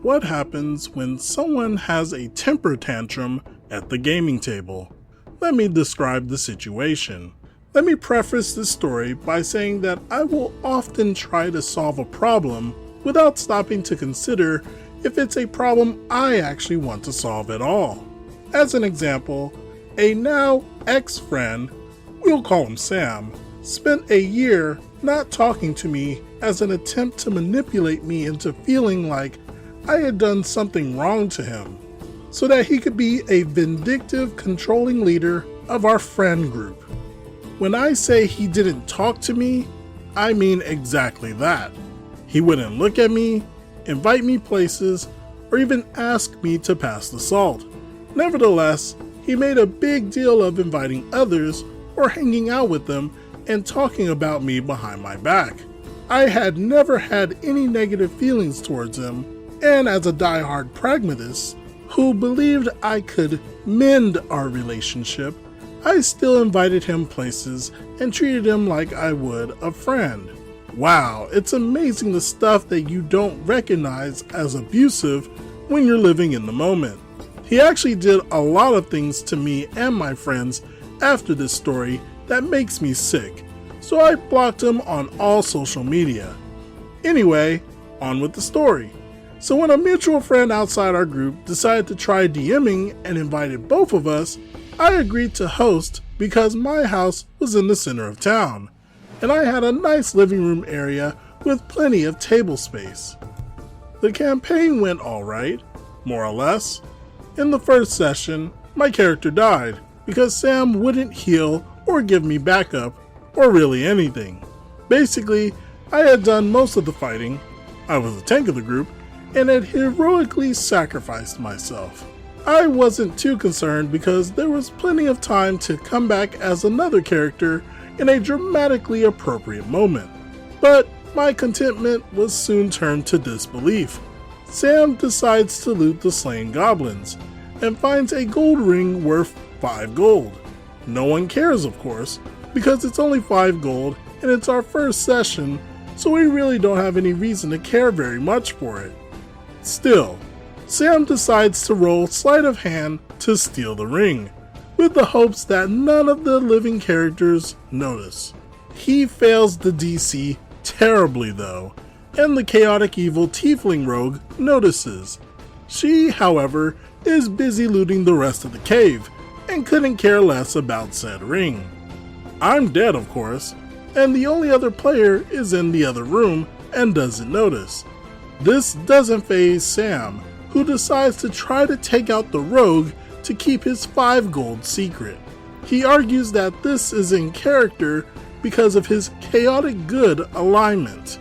What happens when someone has a temper tantrum at the gaming table? Let me describe the situation. Let me preface this story by saying that I will often try to solve a problem without stopping to consider if it's a problem I actually want to solve at all. As an example, a now ex-friend, we'll call him Sam, spent a year not talking to me as an attempt to manipulate me into feeling like I had done something wrong to him, so that he could be a vindictive, controlling leader of our friend group. When I say he didn't talk to me, I mean exactly that. He wouldn't look at me, invite me places, or even ask me to pass the salt. Nevertheless, he made a big deal of inviting others or hanging out with them and talking about me behind my back. I had never had any negative feelings towards him, and as a die-hard pragmatist who believed I could mend our relationship, I still invited him places and treated him like I would a friend. Wow, it's amazing the stuff that you don't recognize as abusive when you're living in the moment. He actually did a lot of things to me and my friends after this story that makes me sick, so I blocked him on all social media. Anyway, on with the story. So when a mutual friend outside our group decided to try DMing and invited both of us, I agreed to host because my house was in the center of town, and I had a nice living room area with plenty of table space. The campaign went alright, more or less. In the first session, my character died because Sam wouldn't heal or give me backup or really anything. Basically, I had done most of the fighting, I was the tank of the group, and had heroically sacrificed myself. I wasn't too concerned because there was plenty of time to come back as another character in a dramatically appropriate moment. But my contentment was soon turned to disbelief. Sam decides to loot the slain goblins and finds a gold ring worth 5 gold. No one cares, of course, because it's only 5 gold and it's our first session, so we really don't have any reason to care very much for it. Still, Sam decides to roll sleight of hand to steal the ring, with the hopes that none of the living characters notice. He fails the DC terribly though, and the chaotic evil tiefling rogue notices. She, however, is busy looting the rest of the cave, and couldn't care less about said ring. I'm dead, of course, and the only other player is in the other room and doesn't notice. This doesn't faze Sam, who decides to try to take out the rogue to keep his 5 gold secret. He argues that this is in character because of his chaotic good alignment.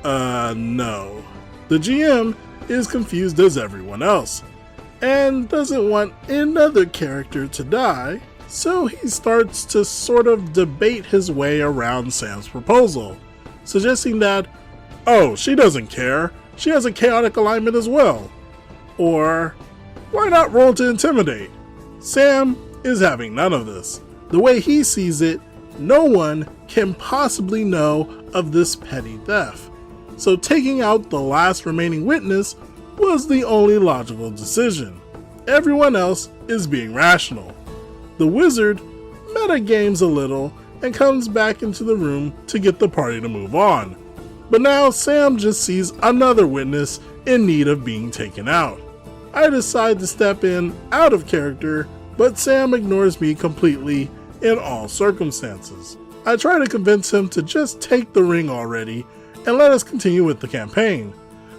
No. The GM is confused as everyone else, and doesn't want another character to die, so he starts to sort of debate his way around Sam's proposal, suggesting that, oh, she doesn't care, she has a chaotic alignment as well. Or, why not roll to intimidate? Sam is having none of this. The way he sees it, no one can possibly know of this petty theft. So taking out the last remaining witness was the only logical decision. Everyone else is being rational. The wizard metagames a little and comes back into the room to get the party to move on. But now Sam just sees another witness in need of being taken out. I decide to step in out of character, but Sam ignores me completely in all circumstances. I try to convince him to just take the ring already and let us continue with the campaign,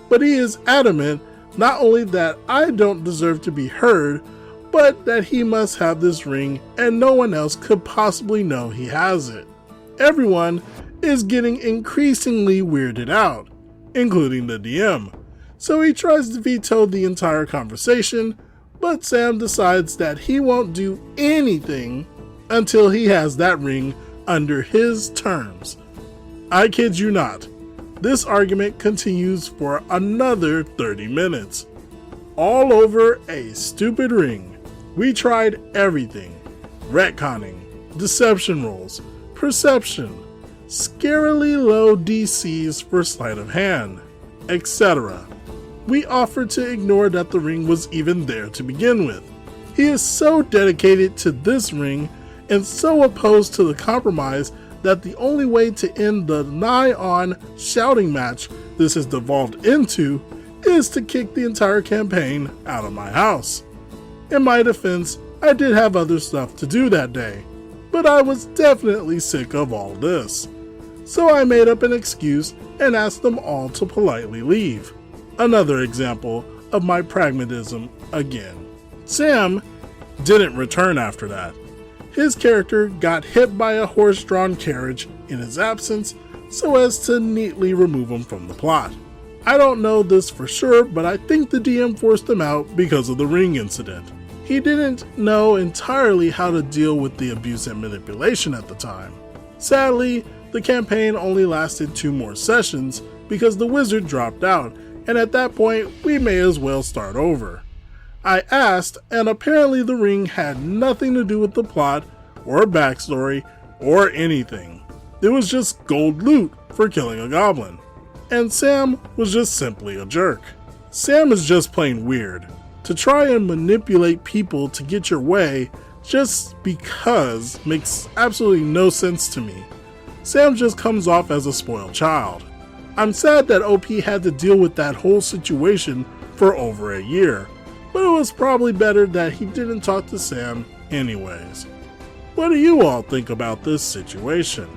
but he is adamant not only that I don't deserve to be heard, but that he must have this ring and no one else could possibly know he has it. Everyone is getting increasingly weirded out, including the DM. So he tries to veto the entire conversation, but Sam decides that he won't do anything until he has that ring under his terms. I kid you not. This argument continues for another 30 minutes, all over a stupid ring. We tried everything: retconning, deception rolls, perception, scarily low DCs for sleight of hand, etc. we offered to ignore that the ring was even there to begin with. He is so dedicated to this ring and so opposed to the compromise that the only way to end the nigh-on shouting match this has devolved into is to kick the entire campaign out of my house. In my defense, I did have other stuff to do that day, but I was definitely sick of all this. So I made up an excuse and asked them all to politely leave. Another example of my pragmatism again. Sam didn't return after that. His character got hit by a horse-drawn carriage in his absence so as to neatly remove him from the plot. I don't know this for sure, but I think the DM forced him out because of the ring incident. He didn't know entirely how to deal with the abuse and manipulation at the time. Sadly, the campaign only lasted 2 more sessions because the wizard dropped out, and at that point we may as well start over. I asked, and apparently the ring had nothing to do with the plot, or backstory, or anything. It was just gold loot for killing a goblin. And Sam was just simply a jerk. Sam is just plain weird. To try and manipulate people to get your way just because makes absolutely no sense to me. Sam just comes off as a spoiled child. I'm sad that OP had to deal with that whole situation for over a year, but it was probably better that he didn't talk to Sam anyways. What do you all think about this situation?